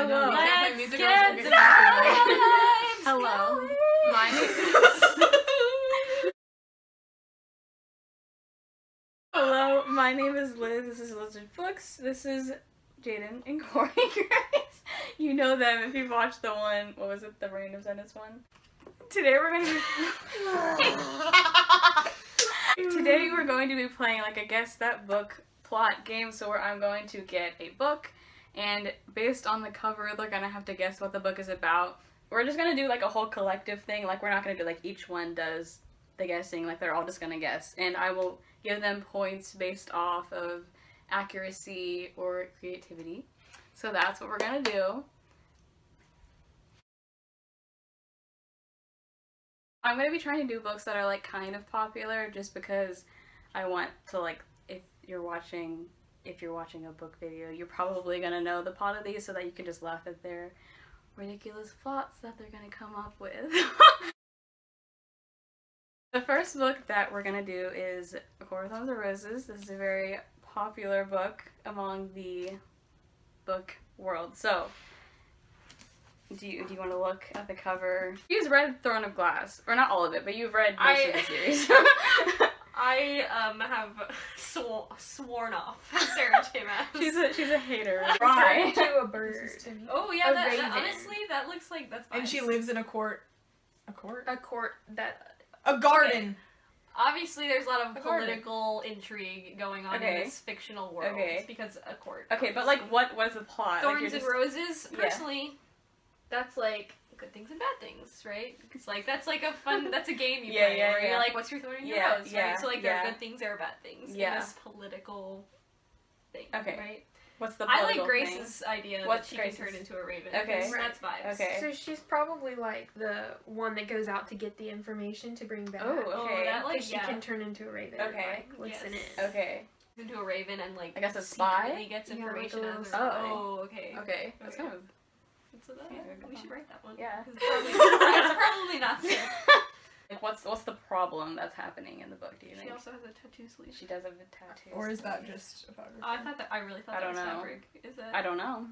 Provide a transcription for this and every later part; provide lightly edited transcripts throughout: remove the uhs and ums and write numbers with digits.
Hello. Let's Music get girls to will get vibes. Hello. My Hello, my name is Liz. This is Lizard Books. This is Jaden and Corey Grace. You know them if you've watched the one, what was it, the Random Sentence one? Today we're going to be playing like a Guess That Book plot game, so where I'm going to get a book, and based on the cover, they're gonna have to guess what the book is about. We're just gonna do like a whole collective thing, like we're not gonna do like each one does the guessing, like they're all just gonna guess, and I will give them points based off of accuracy or creativity. So that's what we're gonna do. I'm gonna be trying to do books that are like kind of popular, just because I want to, like, if you're watching a book video, you're probably gonna know the plot of these, so that you can just laugh at their ridiculous plots that they're gonna come up with. The first book that we're gonna do is A Court of Thorns and Roses. This is a very popular book among the book world. So, do you want to look at the cover? You've read Throne of Glass, or not all of it, but you've read most of the series. I have sworn off Sarah J. Maas. She's a hater. Why? To a bird. Oh yeah, that raven. honestly, that looks like that's biased. And she lives in a court. A court? A court that. A garden. Okay. Obviously, there's a lot of A garden. political intrigue going on in this fictional world. Okay. Because a court. Okay, but like, what is the plot? Thorns like, and Roses. Personally, that's like good things and bad things, right? It's like that's like a fun. That's a game you play where you're like, what's your thorn in your rose, right? So like, there are good things, there are bad things. Yeah. In this political thing. Okay. Right. What's the I political like Grace's idea that she Grace's? can turn into a raven. Okay. Because that's vibes. Okay. So she's probably like the one that goes out to get the information to bring back. Oh, okay. That like She can turn into a raven. Okay. And, like, listen Yes. in. Okay. into a raven and like I guess a spy? secretly gets Yeah, like a information little out of spy. her. Oh, okay. Okay. That's kind of. So that, Yeah, we should write that one. Yeah. It's probably not good. Like, what's the problem that's happening in the book? Do you think? She also has a tattoo sleeve. She does have a tattoo. Or is that just a photographer? I really thought I that don't was know. fabric. Is that? I don't know.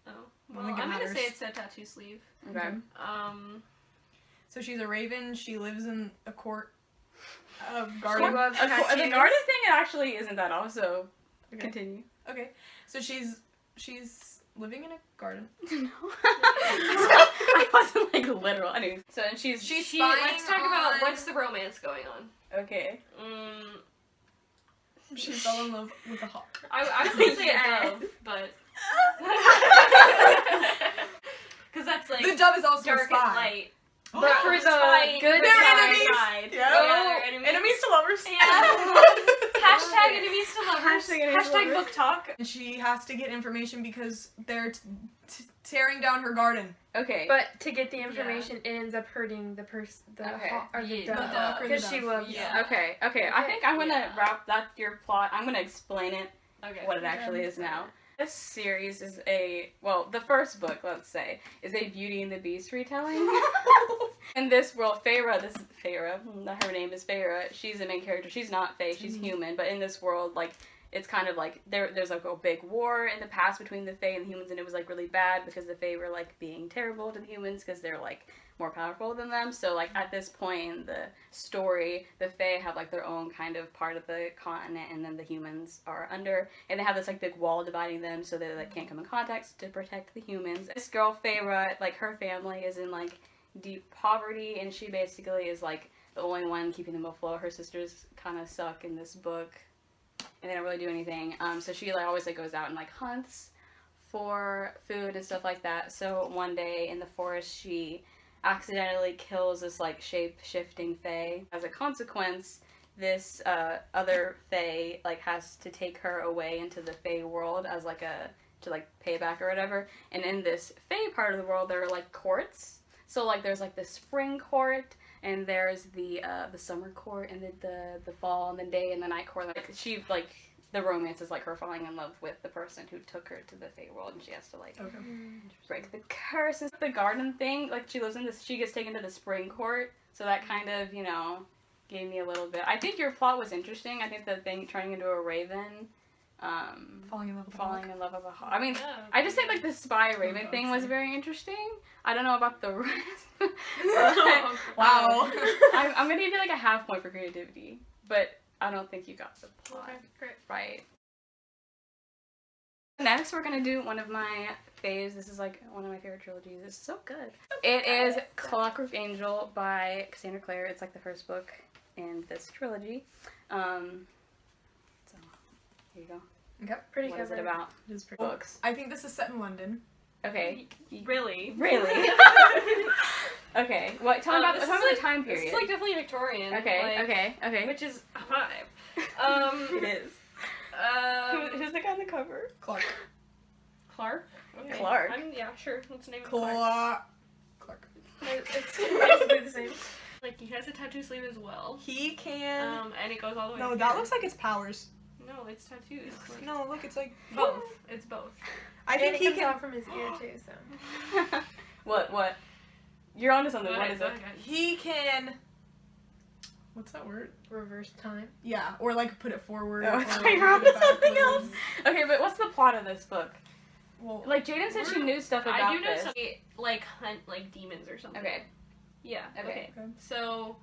Oh. I Well, don't think it I'm gonna matters. say it's a tattoo sleeve. Okay. So she's a raven. She lives in a court of She garden. loves The tattoos. garden thing actually isn't that off, so Okay. continue. Okay. So she's living in a garden. No. I wasn't like literal. Anyways. So and she's Spying Let's talk about on- what's the romance going on. okay. She fell in love with a hawk. I was gonna say Yeah. a dove, but because that's like The dove is also dark a spy. and light. But for the good They're side. enemies. side. Yeah. they're enemies. Enemies to lovers. Yeah. Hashtag enemies to lovers. Hashtag enemies to Hashtag lovers. book talk. And she has to get information because they're tearing down her garden. Okay. But to get the information, it ends up hurting the Okay. hawk or the Yeah, dove. the duck or the Because she dove. loves Yeah. Okay. I think I'm gonna Yeah. wrap that your plot. I'm gonna explain it Okay. what it actually is now. This series is the first book, let's say, is a Beauty and the Beast retelling. In this world, Feyre, her name is Feyre, she's the main character. She's not Fae, she's human, but in this world, like, it's kind of like, there's like a big war in the past between the Fae and the humans, and it was like really bad because the Fae were like being terrible to the humans because they're like more powerful than them. So like at this point in the story, the Fae have like their own kind of part of the continent, and then the humans are under, and they have this like big wall dividing them so they like can't come in contact to protect the humans. This girl Feyre, like her family is in like deep poverty, and she basically is like the only one keeping them afloat. Her sisters kind of suck in this book, and they don't really do anything. So she like always like goes out and like hunts for food and stuff like that. So one day in the forest, she accidentally kills this like shape-shifting Fae. As a consequence, this other Fae like has to take her away into the Fae world as like to like pay back or whatever. And in this Fae part of the world, there are like courts. So like there's like the spring court, and there's the summer court, and the fall and the day and the night court. Like she like the romance is like her falling in love with the person who took her to the Fae world, and she has to like break the curses. The garden thing, like she gets taken to the spring court, so that kind of, you know, gave me a little bit. I think your plot was interesting. I think the thing turning into a raven Falling in love with a hawk. I mean, Yeah. I just think like the spy raven thing was very interesting. I don't know about the rest. Wow. I'm gonna give you like a half point for creativity, but I don't think you got the plot great. right. Next, we're gonna do one of my faves. This is like one of my favorite trilogies. It's so good. It is Clockwork Angel by Cassandra Clare. It's like the first book in this trilogy. So here you go. Okay. Pretty What is cover. it about? It is pretty. Books. I think this is set in London. Okay. Really? Really? Okay. What? Tell me about this the is time period. It's like definitely Victorian. Okay. like, Okay. Which is a vibe. It is. Who's the guy on the cover? Clark. Clark? Okay. Clark. Yeah, sure. Let's name it Clark. Clark. It's basically the same. Like, he has a tattoo sleeve as well. He can. And it goes all the way No, to that here. looks like it's powers. No, it's tattoos. Like, No, look, it's like both. It's both. I And think it he comes can. out from his ear too, so. What? You're onto something. What is it? He can. What's that word? Reverse time. Yeah, or like put it forward. Oh, or I thought like, you were onto put it something backwards. else. Okay, but what's the plot of this book? Well, Like Jaden said, she knew stuff about I do know this. some, like, hunt, like, demons or something. Okay. Yeah, Okay. So,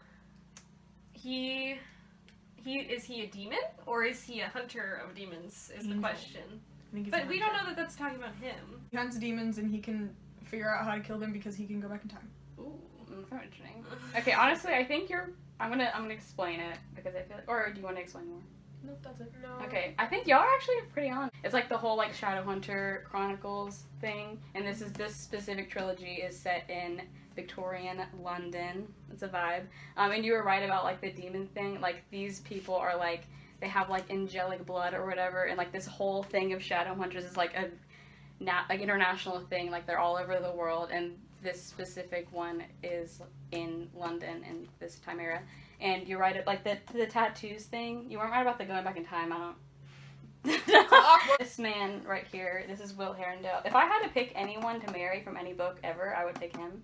is he a demon, or is he a hunter of demons, is the Angel. question. I think he's But a we don't hunter. know that that's talking about him. He hunts demons and he can figure out how to kill them because he can go back in time. Ooh. That's interesting. Okay, honestly, I think I'm gonna explain it because I feel like, or do you want to explain more? Nope, that's it. No. Okay, I think y'all are actually pretty on. It's like the whole like Shadowhunter Chronicles thing, and this specific trilogy is set in Victorian London. It's a vibe. And you were right about like the demon thing. Like these people are like they have like angelic blood or whatever, and like this whole thing of Shadowhunters is like a international thing. Like they're all over the world, and this specific one is in London in this time era. And you're right, like the tattoos thing. You weren't right about the going back in time. I don't. This man right here. This is Will Herondale. If I had to pick anyone to marry from any book ever, I would pick him.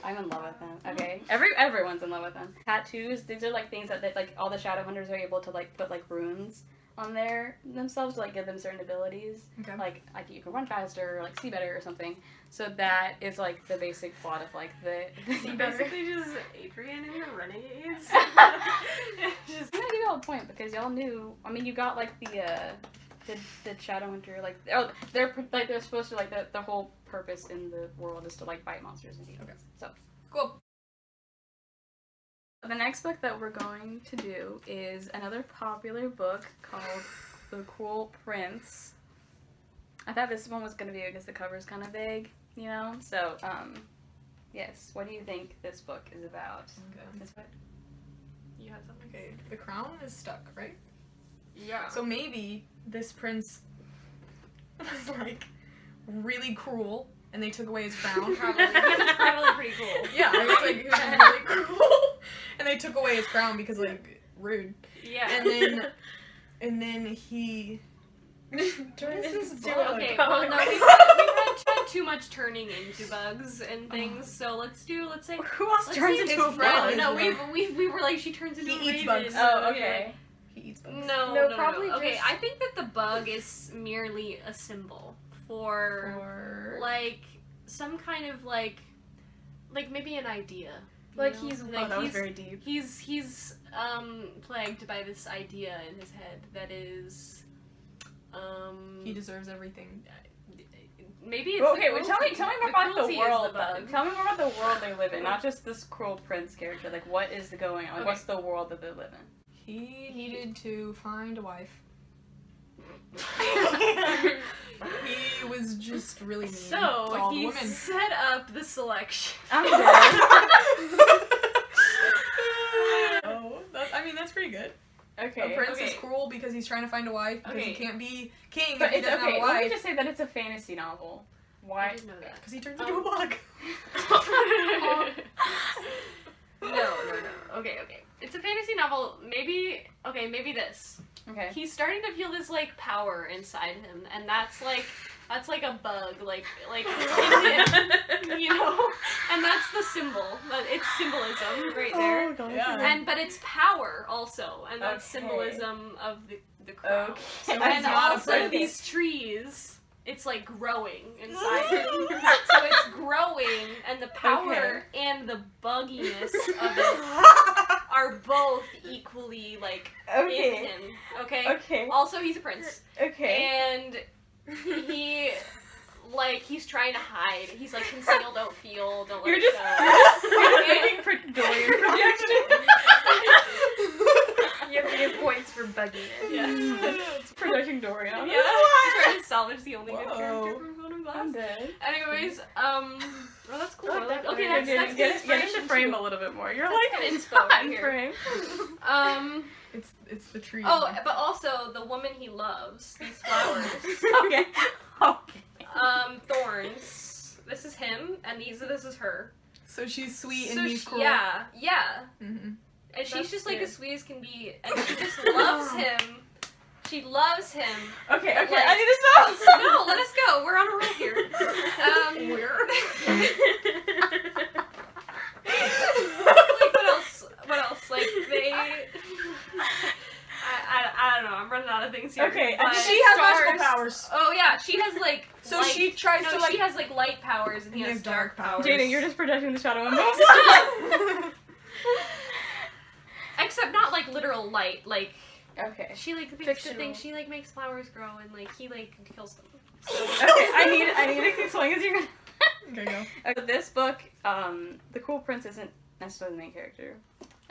I'm in love with him. Okay, everyone's in love with him. Tattoos. These are like things that like all the Shadowhunters are able to like put like runes on themselves to like give them certain abilities. Okay. Like you can run faster or like see better or something. So that is like the basic plot of like the Basically just Adrian and the Renegades. Just I'm gonna give y'all a point because y'all knew. I mean, you got like the Shadowhunter like they're supposed to like the whole purpose in the world is to like fight monsters and demons. Okay. So Cool. the next book that we're going to do is another popular book called The Cruel Prince. I thought this one was gonna be because the cover's kind of vague, you know. So yes. What do you think this book is about? Okay. This book? You had something. Okay, the crown is stuck, right? Yeah. So maybe this prince was like really cruel, and they took away his crown. Probably. That's probably pretty cool. Yeah, it was like he was really cruel, and they took away his crown because like rude. Yeah. And then he. Turn What is this this into bug? a Okay, bug. well, no, we've had too much turning into bugs and things, so let's say... Who else Let's turns say into a his bug? friend. No, we were like, she turns into He a eats raven. bugs. Oh, okay. He eats bugs. No, probably Okay, just- I think that the bug is merely a symbol for like, some kind of, like maybe an idea. you Like know? he's Oh, that was very deep. He's plagued by this idea in his head that is He deserves everything. maybe it's Okay, the well, tell me cruelty. more about cruelty the is world. the bug. Tell me more about the world they live in, not just this cruel prince character. Like, what is going on? Okay. What's the world that they live in? He needed to find a wife. He was just really mean to So all the he women. set up the selection. I'm dead. Oh, that's pretty good. Okay. A prince okay. is cruel because he's trying to find a wife because he Okay. can't be king But if he it's doesn't okay. have a Let me wife. just say that it's a fantasy novel. I Why? didn't know that. Because he turns into a bug. No. Okay. It's a fantasy novel. Maybe this. Okay. He's starting to feel this like power inside him, and that's like That's like a bug, like you know, and that's the symbol. It's symbolism right there. Oh, God. Yeah. But it's power also, and that's Okay. symbolism of the crow. Okay. So And it's not a also prince. these trees, it's like growing inside it. So it's growing, and the power and the bugginess of it are both equally like in him. Okay. Okay. Also, he's a prince, Okay. and he's trying to hide. He's like conceal, don't feel, don't let You're it just show. you're making Dorian projection. You have to give points for bugginess. Yeah. It's projecting Dorian. Yeah. He's trying to salvage the only good Whoa. character from Photo Glass. I'm dead. Anyways, well, that's cool. Oh, that Okay, frame. that's Get in the inspiration frame too. a little bit more. You're That's like good inspo not right in here. frame. It's the tree. Oh, but also the woman he loves, these flowers, Okay. Okay. thorns. This is him, and this is her. So she's sweet So and he's she- cruel. Yeah. Mm-hmm. And she's That's just like good. as sweet as can be, and she just loves him. She loves him. Okay. Like- I need to stop. No, let us go. We're on a roll here. Like what else? Like they. I don't know. I'm running out of things here. Okay, but- and She has magical Stars. powers. Oh yeah, she has like. So light, she tries no, to like. she has like light powers, and he He has has dark dark powers. Jaden, you're just projecting the shadow on both. Except not like literal light. Like Okay. she like makes good Fictional. things. She like makes flowers grow, and like he like kills them. Okay. I need to explain as you're. Okay, go. Okay, this book, the cool prince isn't necessarily the main character.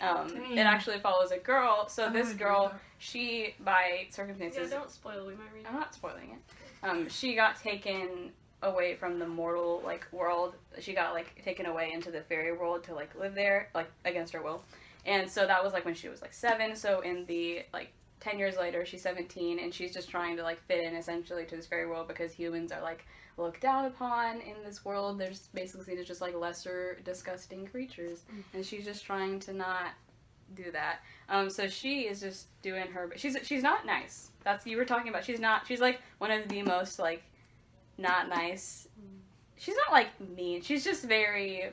Dang. It actually follows a girl. So I'm this gonna girl, do she by Yeah, circumstances, don't spoil. We might read. I'm not spoiling it. She got taken away from the mortal like world. She got like taken away into the fairy world to like live there like against her will. And so that was like when she was like 7. So in the like 10 years later, she's 17, and she's just trying to like fit in essentially to this fairy world because humans are like looked down upon in this world. There's basically seen as just like lesser, disgusting creatures, and she's just trying to not do that. So she is just doing her. She's not nice. That's you were talking about. She's not. She's like one of the most like not nice. She's not like mean. She's just very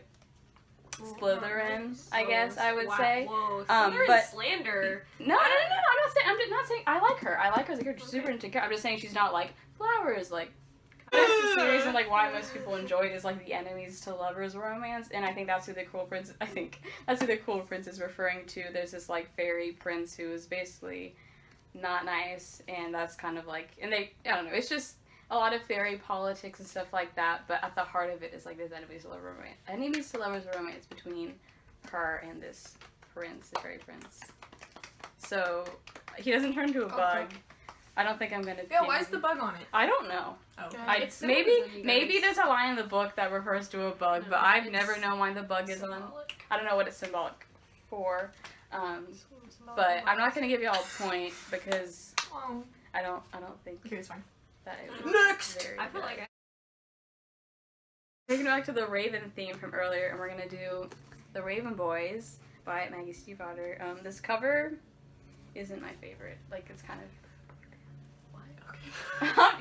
Slytherin, I guess I would say. Whoa, but- but slander. No. I'm not saying I like her. I like her as a character. She's super into character. I'm just saying she's not like flowers. Like that's the reason like why most people enjoy it is like the enemies to lovers romance, and I think that's who the Cruel Prince. I think that's who the Cruel Prince is referring to. There's this like fairy prince who is basically not nice, and that's kind of like, and I don't know. It's just a lot of fairy politics and stuff like that. But at the heart of it is like there's enemies to lovers romance. Enemies to lovers romance between her and this prince, the fairy prince. So he doesn't turn into a bug. I don't think I'm gonna. Yeah, why is the bug on it? I don't know. Oh. It's symbolism, you Maybe guys. there's a line in the book that refers to a bug, No, but I've it's never known why the bug is on. Symbolic. I don't know what it's symbolic for. Symbolic. But I'm not gonna give y'all a point because Oh. I don't think Okay, it's fine. that it was Next! very I feel good. like Taking it back to the Raven theme from earlier, and we're gonna do The Raven Boys by Maggie Stiefvater. This cover isn't my favorite. Like, it's kind of...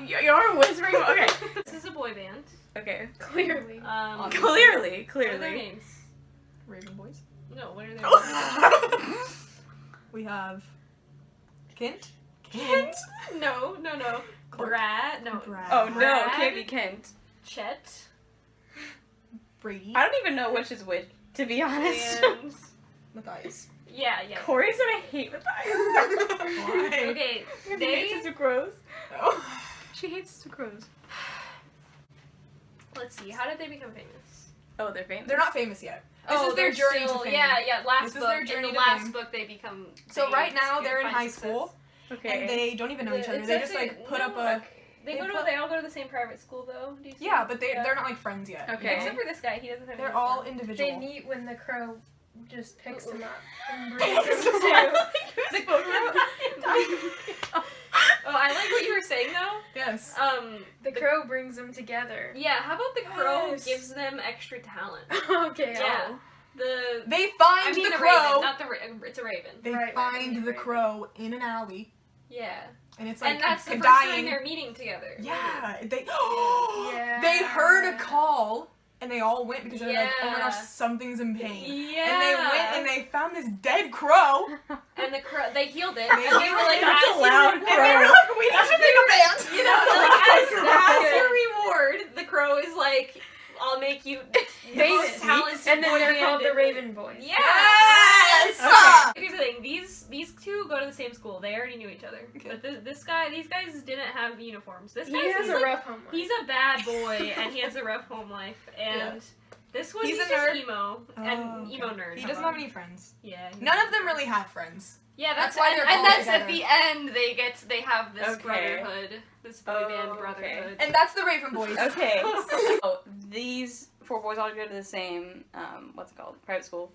You're whispering? Okay. this is a boy band. Okay. Clearly. Clearly. What are their names? Raven Boys. No, what are their names? We have Kent. Kent. No. Brad. No. Brad. Oh, no. Brad? Can't be Kent. Chet. Brady. I don't even know which is which, to be honest. And Matthias. yeah. Corey's gonna hate Matthias. Why? Okay, Because he they. hates Sister Crows. Oh. She hates Sister Crows. Let's see. How did they become famous? Oh, they're famous? They're not famous yet. This is their they're journey still, to fame. Yeah. Last This is book. their In journey the to last fame. book, they become. So they right now they're in find high success. school Okay. and they don't even know each other. It's They just actually- like put no, up a They They go to. put- They all go to the same private school though. Do you see? yeah, but Yeah. they're not like friends yet. Okay. Except for this guy, he doesn't have. They're any all friends. individual. They meet when the crow just picks him up and Picks brings him him to. up. Oh, I like what you were saying though. Yes. The crow brings them together. Yeah. How about the crow Yes. gives them extra talent? Okay. Yeah. The. They I find mean the a crow. raven, not the. It's a raven. They Right, find the raven. crow in an alley. Yeah. And it's like and that's the first dying. time they're meeting together. Yeah, they Yeah. they heard a call and they all went because they're like, oh my Yeah. gosh, something's in pain. Yeah. And they went and they found this dead crow. And the crow, they healed it. They And we healed were like, it. That's as a you loud reward- And they were like, we need to make a band. You know, like as Good. your reward, the crow is like, I'll make you They most talented and then they're boy called band the in- Raven Boys. Yeah. Yes! Okay. Here's the thing: these two go to the same school. They already knew each other. Okay. But these guys didn't have uniforms. This He guy has he's a like, rough home life. he's a bad boy and he has a rough home life. And this one He's he's a just nerd. emo and Oh, okay. emo nerd. He doesn't have any friends. Yeah. None of them really have friends. Yeah, That's that's why and, they're and called that's at together. the end they have this Okay. brotherhood, this boy band Oh, okay. brotherhood. And that's the Raven Boys. Okay, so these 4 boys all go to the same, what's it called, private school.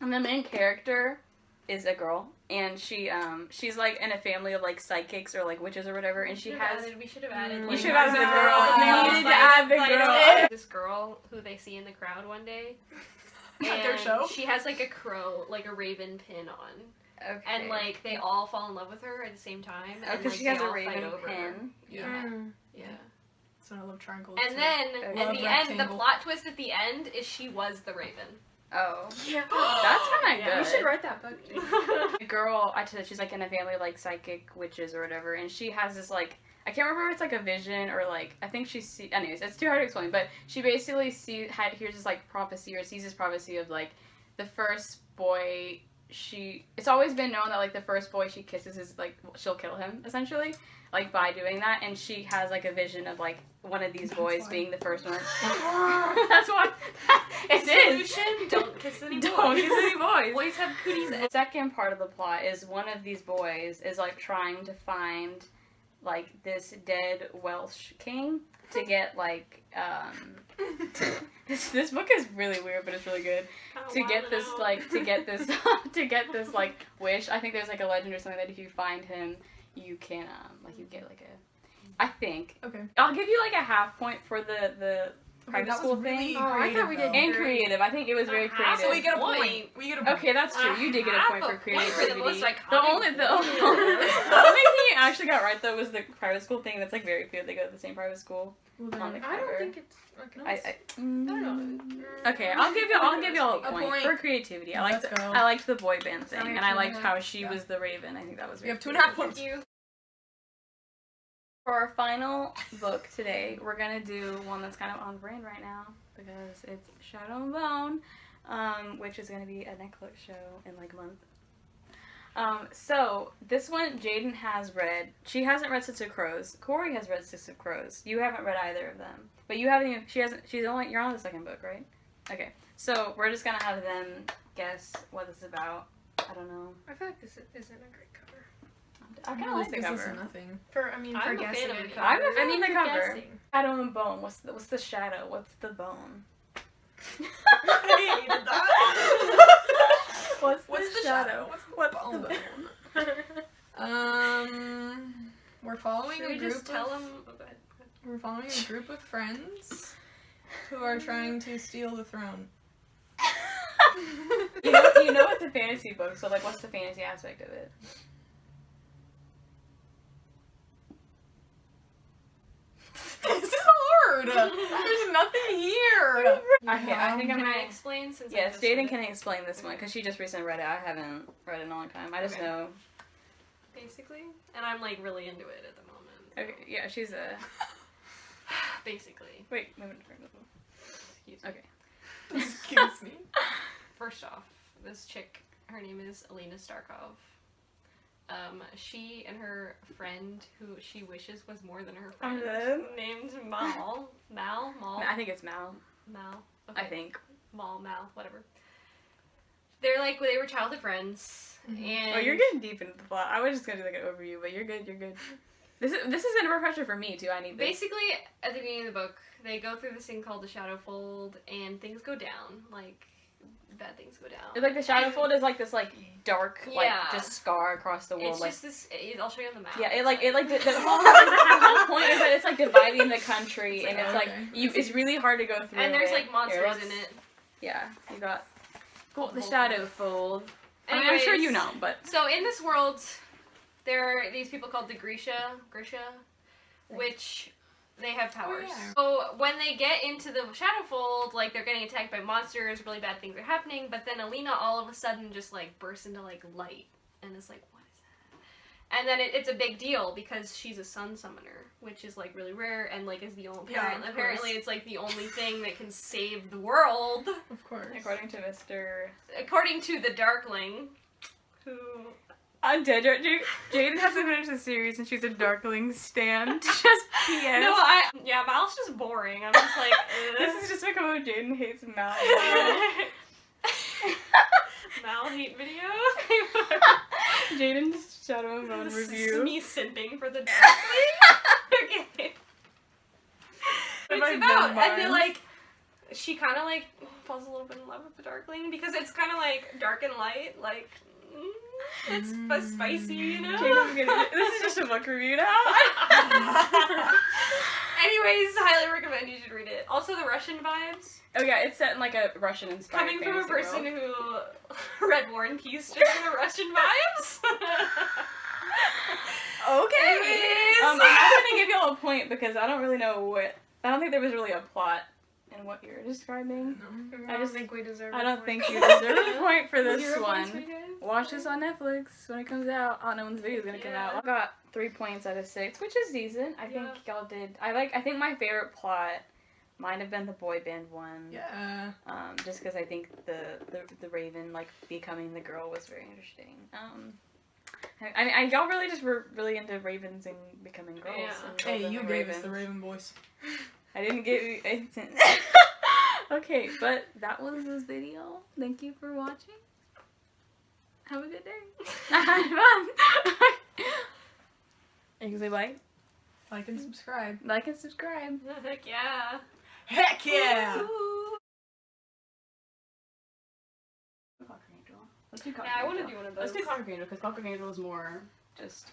And the main character is a girl, and she's like in a family of like psychics or like witches or whatever, and she has. We should have added. You like, should have added the girl. You needed to add the girl. This girl who they see in the crowd one day. At their and show? She has like a crow, like a raven pin on, Okay. and like they all fall in love with her at the same time. Oh, and, because like, she has they a all fight raven over her. pin. Yeah, Mm. yeah. So I love triangles. And too. then Okay. at Love the end, the rectangle. plot twist at the end is she was the raven. Oh. Yeah, That's kind of Yeah. You good. should write that book. The girl, I said she's like in a family of like psychic witches or whatever, and she has this like, I can't remember if it's like a vision or like, I think anyways, it's too hard to explain, but she basically hears this like prophecy or sees this prophecy of like the first boy it's always been known that like the first boy she kisses is like, she'll kill him essentially, like by doing that, and she has like a vision of like one of these That's boys why. being the first one. That's why it is. Solution: don't kiss any boys. Don't kiss any boys. Boys have cooties. The second part of the plot is one of these boys is like trying to find like this dead Welsh king to get like this book is really weird, but it's really good. To get this like wish. I think there's like a legend or something that if you find him you can like you get like a, I think Okay. I'll give you like a half point for the private that school was really thing. Oh, I thought we did though. And creative. I think it was very creative. So we get a Point. point. We get a point. Okay, that's true. You did get a Half point for a point for creativity. the most iconic The only book. the only thing you actually got right though was the private school thing. That's like very few. They go to the same private school. Well, then- On the I don't cover. think it's. Okay. I don't know. Okay, I'll give you a A point point. for creativity. I liked Let's go. I liked the boy band thing, Sorry, and I two liked and a how half. she Yeah. was the Raven. I think that was We very have 2.5 creative. points. You. For our final book today, we're gonna do one that's kind of on brand right now because it's Shadow and Bone, which is gonna be a Netflix show in like a month. So this one Jaden has read. She hasn't read Six of Crows. Corey has read Six of Crows. You haven't read either of them, but you haven't even. She hasn't. She's only. You're on the second book, right? Okay. So we're just gonna have them guess what this is about. I don't know. I feel like this isn't a great cover. I kind of like the This is cover. nothing. For I'm for a fan guessing. of the it. cover. I'm a fan I mean, of the for cover. guessing. Shadow and Bone. What's the shadow? What's the bone? I hated that. What's What's the shadow? What's the bone? We're following Should a we group just tell of them? Oh, go ahead. we're following a group of friends who are trying to steal the throne. you know it's a fantasy book, so like, what's the fantasy aspect of it? This is hard. There's nothing here. Okay, I think I'm Can I gonna. explain since I Yes, just read Jaden it? can explain this one because she just recently read it. I haven't read it in a long time. I just Okay. know. Basically, and I'm like really into it at the moment. so- Okay, yeah, she's a. Basically, Wait, moving to front. excuse me. Okay. Excuse me. First off, this chick, her name is Alina Starkov. She and her friend, who she wishes was more than her friend, dead. named Mal. Mal? I think it's Mal. Mal. I think. Mal, whatever. They were childhood friends, and Oh, you're getting deep into the plot. I was just gonna do like an overview, but you're good. You're good. This is a refresher for me too. I need this. basically at the beginning of the book, they go through this thing called the Shadow Fold, and things go down. Like bad things go down. It's like the shadow fold is like this like dark like Yeah. just scar across the world. It's like just this. I'll show you on the map. yeah, It's the whole point is that it's like dividing the country, It's and like, it's like okay. it's really hard to go through. and there's it. like monsters Here, in let's- it. Yeah, you got the Whole shadow fold. I mean, I'm sure you Anyways, know, but So in this world, There are these people called the Grisha, which they have powers. Oh, yeah. So when they get into the Shadowfold, like they're getting attacked by monsters, really bad things are happening, but then Alina all of a sudden just like bursts into like light and is like, what is that? And then it's a big deal because she's a sun summoner, which is like really rare and like is the only apparently it's like the only thing that can save the world. Of course. According to Mr. According to the Darkling, who I'm dead. Jaden hasn't finished the series and she's a Darkling stan. Just P.S. No, Mal's just boring. I'm just like, This has just become a Jaden hates Mal. Mal hate videos. Jaden's Shadow and Bone This review. is me simping for the Darkling. Okay. It's about, and then like, she kind of like falls a little bit in love with the Darkling because it's kind of like dark and light, like. It's spicy, you know? This is just a book review now. Anyways, highly recommend you should read it. Also, the Russian vibes. Oh yeah, it's set in like a Russian-inspired Coming from a fantasy person world. who read War and Peace just for the Russian vibes. Okay. Anyways. I'm not gonna give y'all a point because I don't really know what. I don't think there was really a plot in what you're describing. I just think we deserve. I don't think you deserve a point for this 0 points for one. you guys? Watch this on Netflix when it comes out. I don't know when this video is gonna come out. I got 3 points out of 6, which is decent. I think y'all did. I think my favorite plot might have been the boy band one. Yeah. Just because I think the Raven like becoming the girl was very interesting. I y'all really just were really into ravens and becoming girls. Yeah. And Hey, loving you the gave ravens. us the Raven voice. I didn't give you anything. Okay, but that was this video. Thank you for watching. Have a good day. I had fun. You can say bye. Like and subscribe. Like and subscribe. Heck yeah. Heck yeah! Woo. Clockwork Angel. Let's do Clockwork Yeah, I want to Angel. do one of Let's those. do Clockwork Angel because Clockwork Angel is more just